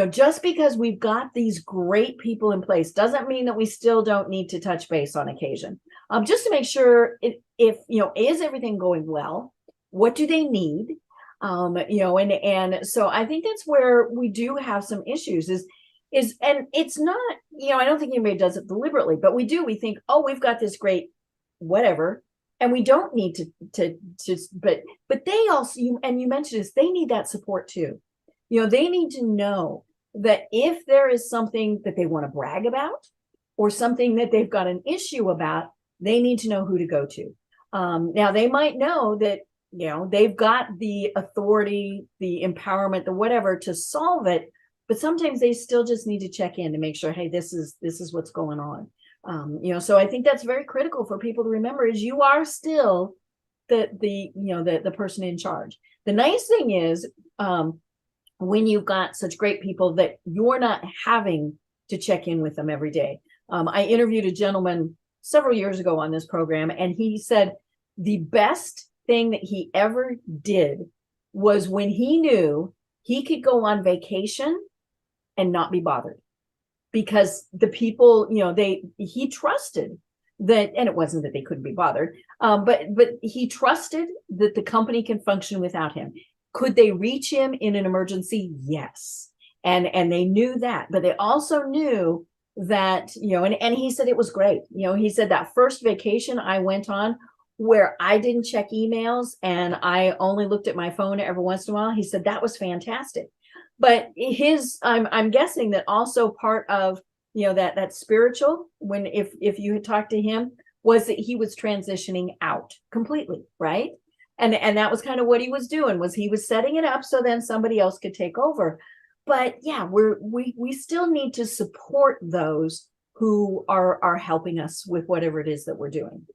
Just because we've got these great people in place doesn't mean that we still don't need to touch base on occasion, just to make sure if is everything going well? What do they need? And so I think that's where we do have some issues and it's not, I don't think anybody does it deliberately, but we think, oh, we've got this great whatever, and we don't need to but they also, and you mentioned this, they need that support too. They need to know that if there is something that they want to brag about or something that they've got an issue about, they need to know who to go to. Now they might know that, you know, they've got the authority, the empowerment, the whatever to solve it, but sometimes they still just need to check in to make sure, hey, this is what's going on. You know, so I think that's very critical for people to remember, is you are still the person in charge. The nice thing is, when you've got such great people that you're not having to check in with them every day. I interviewed a gentleman several years ago on this program, and he said the best thing that he ever did was when he knew he could go on vacation and not be bothered, because the people, you know, he trusted that, and it wasn't that they couldn't be bothered, but he trusted that the company can function without him. Could they reach him in an emergency? Yes. And they knew that, but they also knew that, you know, and he said it was great. You know, he said that first vacation I went on where I didn't check emails and I only looked at my phone every once in a while, he said that was fantastic. But I'm guessing that also part of, you know, that spiritual, when if you had talked to him, was that he was transitioning out completely, right? And that was kind of what he was doing, was he was setting it up so then somebody else could take over. But yeah, we still need to support those who are helping us with whatever it is that we're doing.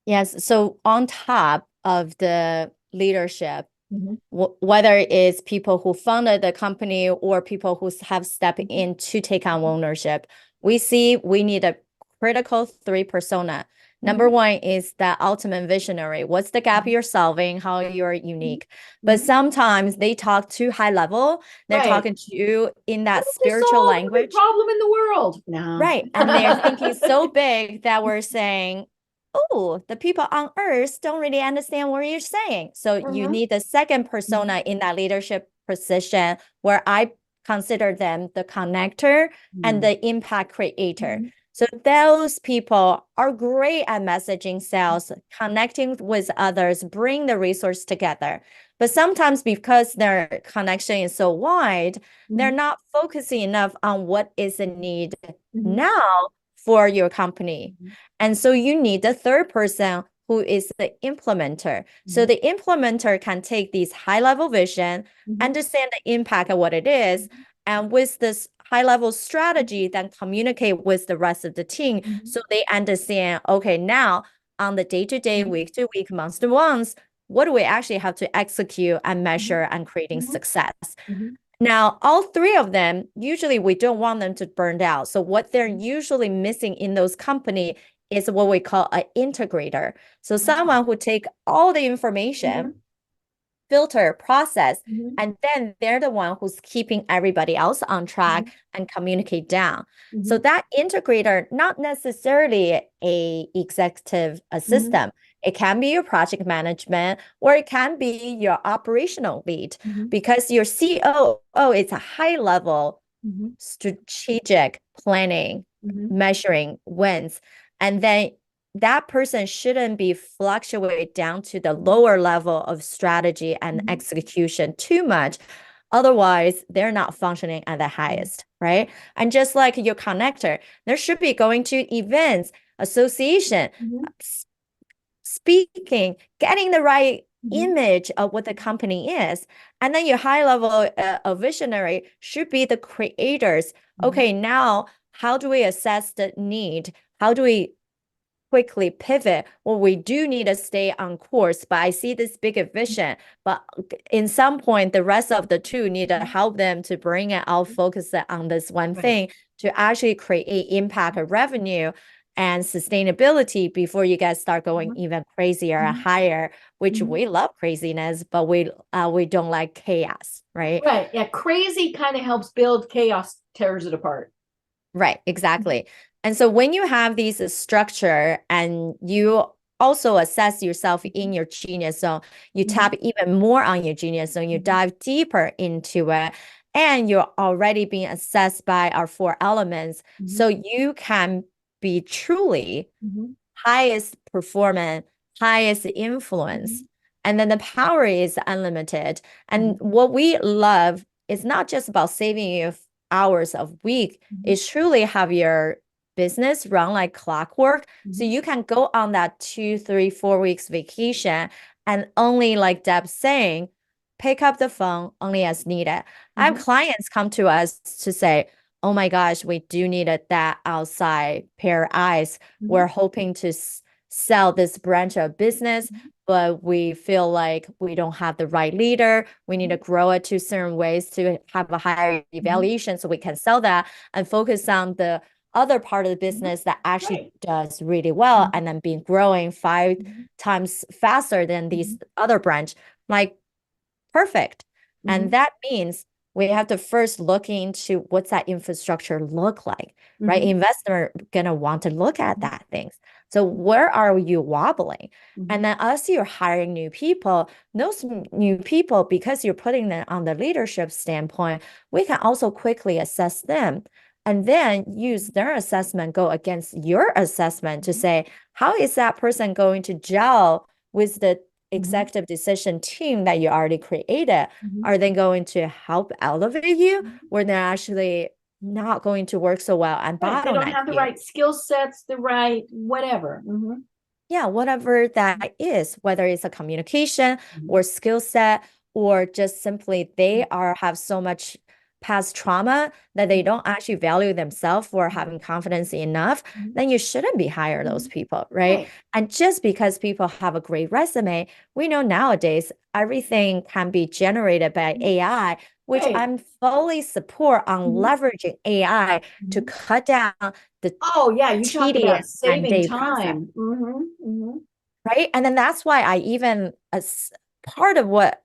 Yes. So on top of the leadership, whether it's people who founded the company or people who have stepped in to take on ownership, we see we need a critical 3 persona. Number one is the ultimate visionary. What's the gap you're solving? How you're unique? But sometimes they talk too high level. They're talking to you in that spiritual language. Problem in the world. No. Right. And they're thinking so big that we're saying, oh, the people on earth don't really understand what you're saying. So you need the second persona in that leadership position, where I consider them the connector and the impact creator. So those people are great at messaging sales, connecting with others, bring the resource together. But sometimes because their connection is so wide, they're not focusing enough on what is the need now for your company. And so you need the third person who is the implementer. So the implementer can take these high-level vision, understand the impact of what it is, and with this high-level strategy, then communicate with the rest of the team so they understand, okay, now on the day-to-day, week-to-week, month-to-month, what do we actually have to execute and measure and creating success? Now, all three of them, usually we don't want them to burn out. So what they're usually missing in those companies is what we call an integrator. So someone who take all the information, filter, process, and then they're the one who's keeping everybody else on track and communicate down. So that integrator, not necessarily a executive assistant. It can be your project management, or it can be your operational lead, because your COO is a high level strategic planning, measuring wins. And then that person shouldn't be fluctuate down to the lower level of strategy and execution too much. Otherwise, they're not functioning at the highest, right? And just like your connector, there should be going to events, association, speaking, getting the right image of what the company is. And then your high level of visionary should be the creators. Okay, now how do we assess the need? How do we quickly pivot? Well, we do need to stay on course, but I see this bigger vision. But in some point, the rest of the two need to help them to bring it out, focus it on this one thing to actually create impact of revenue and sustainability before you guys start going even crazier and higher, which we love craziness, but we don't like chaos, right? Right. Yeah. Crazy kind of helps build, chaos tears it apart. Right. Exactly. And so when you have these structure and you also assess yourself in your genius zone, you tap even more on your genius zone, you dive deeper into it, and you're already being assessed by our 4 elements. So you can be truly highest performance, highest influence, and then the power is unlimited. And what we love it's not just about saving you hours of week. Mhm. It's truly have your business run like clockwork. So Mhm. you can go on that 2, 3, 4 weeks vacation and only like Deb's saying, pick up the phone only as needed. I have Mhm. clients come to us to say, oh my gosh, we do need that outside pair of eyes. Mhm. We're hoping to sell this branch of business, Mhm. but we feel like we don't have the right leader. We need to grow it to certain ways to have a higher evaluation so we can sell that and focus on the other part of the business that actually Right. does really well Mhm. and then been growing 5 Mhm. times faster than these other branch. Like, perfect. And Mhm. that means we have to first look into what's that infrastructure look like, right? Mhm. Investor gonna want to look at Mhm. that things. So where are you wobbling? And Mhm. then as you're hiring new people, those new people, because you're putting them on the leadership standpoint, we can also quickly assess them and then use their assessment go against your assessment to say, how is that person going to gel with the Mhm. executive decision team that you already created? Mhm. Are they going to help elevate you, Mhm. or they're actually not going to work so well and Right. They don't bottleneck have the you? right skill sets, the right whatever. Mhm. Yeah, whatever that is, whether it's a communication Mhm. or skill set, or just simply they are have so much past trauma that they don't actually value themselves for having confidence enough, Mhm. then you shouldn't be hire those Mhm. people, right? Right. And just because people have a great resume, we know nowadays everything can be generated by Mhm. AI, which Right. I'm fully support on Mhm. leveraging AI to Mhm. cut down the Oh, yeah, you talk about tedious and saving day process. time. Mhm. Mhm. Right. And then that's why I even, as part of what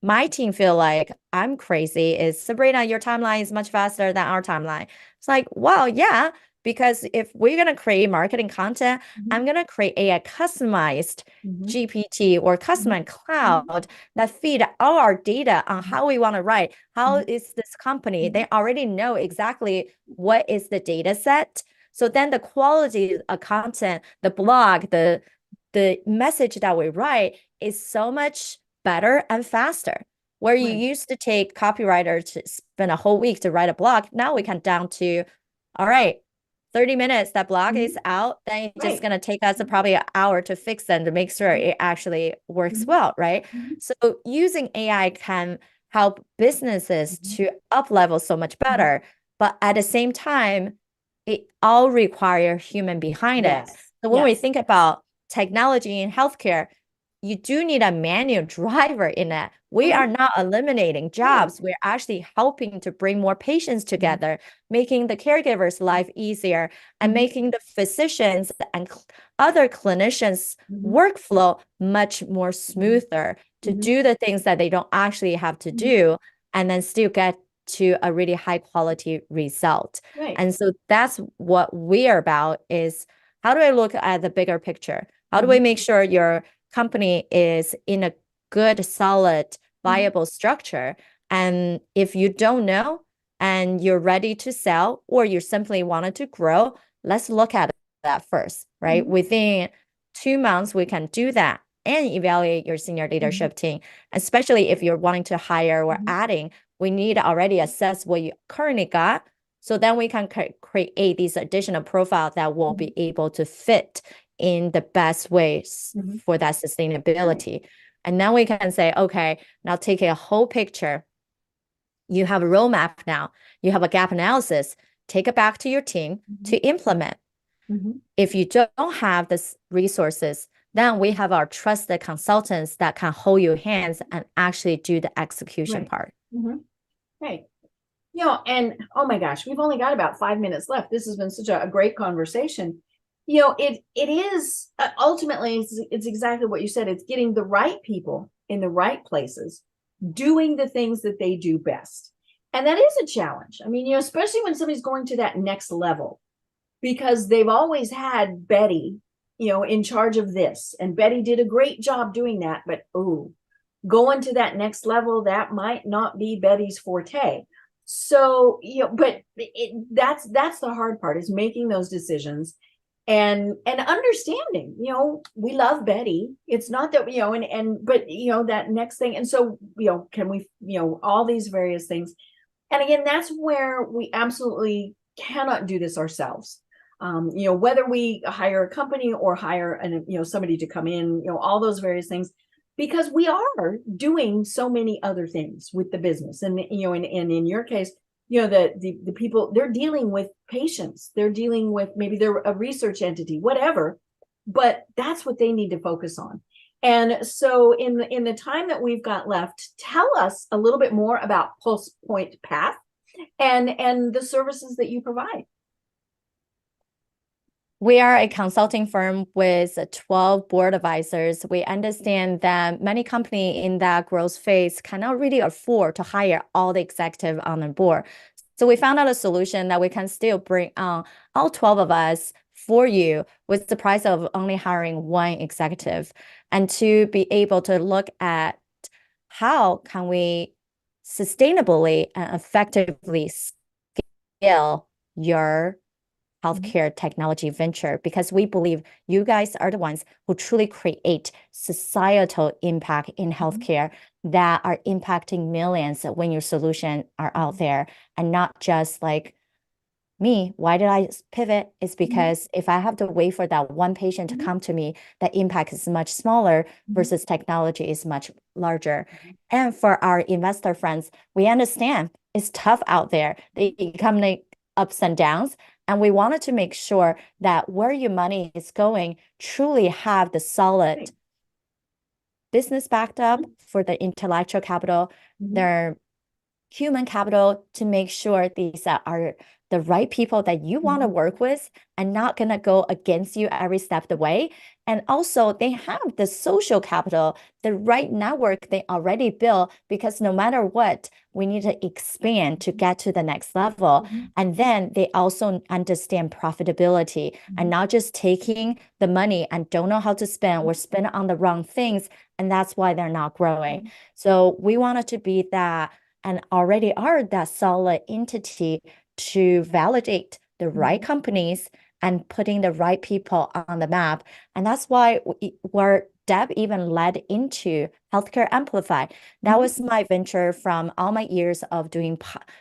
my team feel like I'm crazy is, Sabrina, your timeline is much faster than our timeline. It's like, well, yeah, because if we're going to create marketing content, Mhm. I'm going to create a customized Mhm. GPT or Mhm. customized Mhm. cloud that feed all our data on Mhm. how we want to write. How Mhm. is this company? Mhm. They already know exactly what is the data set. So then the quality of content, the blog, the message that we write is so much better and faster. Where you Right. used to take copywriter to spend a whole week to write a blog, now we can down to, all right, 30 minutes, that blog is Mhm. out, then it's just Right. going to take us probably an hour to fix it and to make sure it actually works Mhm. well, right? Mhm. So using AI can help businesses Mhm. to up level so much Mhm. better, but at the same time, it all require human behind it. Yes. So when we Yes. think about technology in healthcare, you do need a manual driver in it. We are Mhm. not eliminating Right. jobs. We're actually helping to bring more patients Mhm. together, making the caregiver's life easier and Mhm. making the physicians and other clinicians' Mhm. workflow much more Mhm. smoother to Mhm. do the things that they don't actually have to Mhm. do and then still get to a really high quality result. Right. And so that's what we are about is, how do I look at the bigger picture? How do we Mhm. make sure your company is in a good, solid, Mhm. viable structure? And if you don't know and you're ready to sell or you simply wanted to grow, let's look at that first, right? Mhm. Within 2 months, we can do that and evaluate your senior Mhm. leadership team, especially if you're wanting to hire or Mhm. adding. We need to already assess what you currently got. So then we can create these additional profiles that will Mhm. be able to fit in the best ways Mhm. for that Right. sustainability. And then we can say, okay, now take a whole picture. You have a roadmap now, you have a gap analysis, take it back to your team to Mhm. implement. Mhm. If you don't have this resources, then we have our trusted consultants that can hold your hands and actually do the execution Right. part. Mhm. Right. And oh my gosh, we've only got about 5 minutes left. This has been such a great conversation. It is ultimately it's exactly what you said. It's getting the right people in the right places, doing the things that they do best. And that is a challenge. I mean, especially when somebody's going to that next level, because they've always had Betty, in charge of this. And Betty did a great job doing that. But going to that next level, that might not be Betty's forte. So, but that's the hard part, is making those decisions and understanding, we love Betty. It's not that, but that next thing. And so, can we, all these various things. And again, that's where we absolutely cannot do this ourselves. Whether we hire a company or hire somebody to come in, all those various things, because we are doing so many other things with the business. And, and in your case, the people, they're dealing with patients, they're dealing with, maybe they're a research entity, whatever, but that's what they need to focus on. And so in the time that we've got left, tell us a little bit more about Pulse Point Path and the services that you provide. We are a consulting firm with 12 board advisors. We understand that many companies in that growth phase cannot really afford to hire all the executive on the board. So we found out a solution that we can still bring on all 12 of us for you with the price of only hiring one executive, and to be able to look at how can we sustainably and effectively scale your healthcare technology venture, because we believe you guys are the ones who truly create societal impact in healthcare that are impacting millions when your solutions are out there, and not just like me. Why did I pivot? It's because if I have to wait for that one patient to come to me, the impact is much smaller versus technology is much larger. And for our investor friends, we understand it's tough out there. The economic ups and downs. And we wanted to make sure that where your money is going truly have the solid business backed up for the intellectual capital, their human capital, to make sure these are the right people that you want to work with and not going to go against you every step of the way. And also they have the social capital, the right network they already built, because no matter what, we need to expand to get to the next level. And then they also understand profitability and not just taking the money and don't know how to spend or spend on the wrong things. And that's why they're not growing. So we wanted to be that, and already are that solid entity to validate the right companies and putting the right people on the map. And that's why where Deb even led into Healthcare Amplify. That was my venture from all my years of doing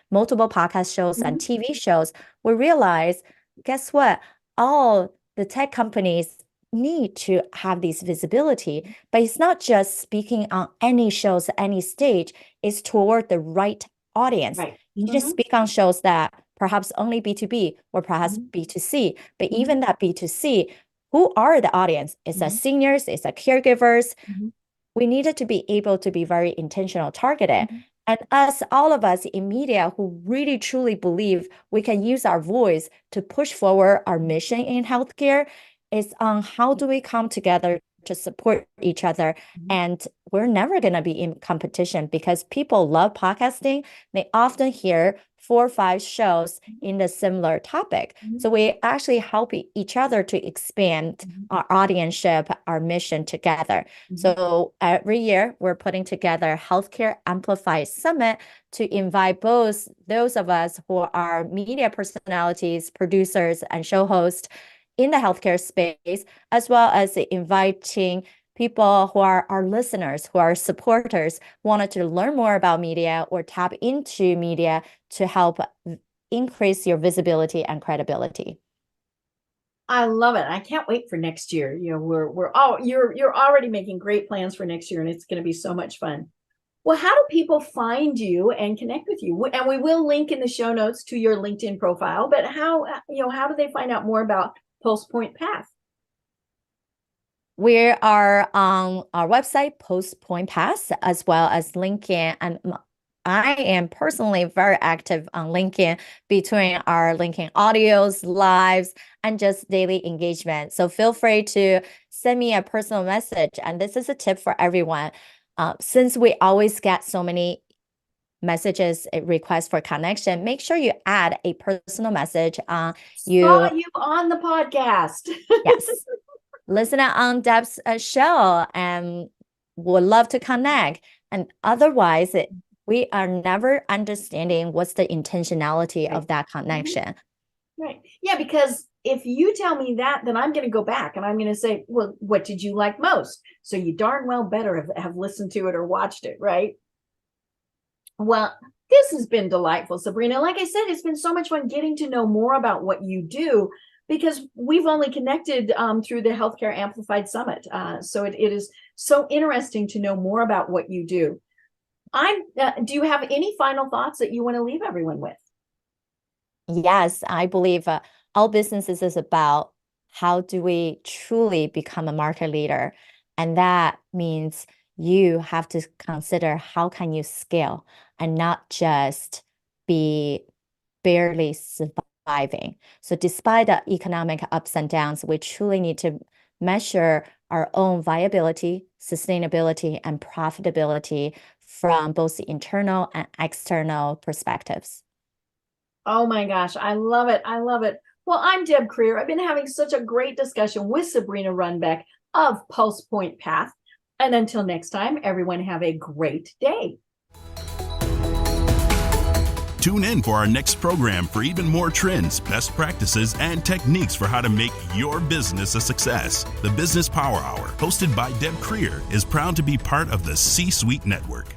multiple podcast shows and TV shows. We realized, guess what? All the tech companies need to have this visibility, but it's not just speaking on any shows, any stage. It's toward the right audience. You need to speak on shows that perhaps only B2B or perhaps B2C, but even that B2C, who are the audience? It's the seniors, it's the caregivers. We needed to be able to be very intentional, targeted. And us, all of us in media who really truly believe we can use our voice to push forward our mission in healthcare, is on how do we come together to support each other. And we're never going to be in competition, because people love podcasting. They often hear 4 or 5 shows in a similar topic. So we actually help each other to expand our audience-ship, our mission together. So every year we're putting together Healthcare Amplify Summit to invite both those of us who are media personalities, producers, and show hosts in the healthcare space, as well as inviting people who are our listeners, who are supporters, wanted to learn more about media or tap into media to help increase your visibility and credibility. I love it. I can't wait for next year. You're already making great plans for next year, and it's going to be so much fun. Well, how do people find you and connect with you? And we will link in the show notes to your LinkedIn profile, but how do they find out more about Pulse Point Path? We are on our website, Pulse Point Path, as well as LinkedIn. And I am personally very active on LinkedIn, between our LinkedIn audios, lives, and just daily engagement. So feel free to send me a personal message. And this is a tip for everyone. Since we always get so many messages, requests for connection, make sure you add a personal message. Saw you on the podcast. Yes. Listen on Deb's show and would love to connect. And otherwise, we are never understanding what's the intentionality of that connection. Right. Yeah, because if you tell me that, then I'm going to go back and I'm going to say, well, what did you like most? So you darn well better have listened to it or watched it, right? Well, this has been delightful, Sabrina. Like I said, it's been so much fun getting to know more about what you do, because we've only connected through the Healthcare Amplified Summit. So it is so interesting to know more about what you do. Do you have any final thoughts that you want to leave everyone with? Yes, I believe all businesses is about how do we truly become a market leader. And that means you have to consider how can you scale and not just be barely surviving. So despite the economic ups and downs, we truly need to measure our own viability, sustainability, and profitability from both the internal and external perspectives. Oh my gosh, I love it. I love it. Well, I'm Deb Creer. I've been having such a great discussion with Sabrina Runbeck of Pulse Point Path. And until next time, everyone have a great day. Tune in for our next program for even more trends, best practices, and techniques for how to make your business a success. The Business Power Hour, hosted by Deb Creer, is proud to be part of the C-Suite Network.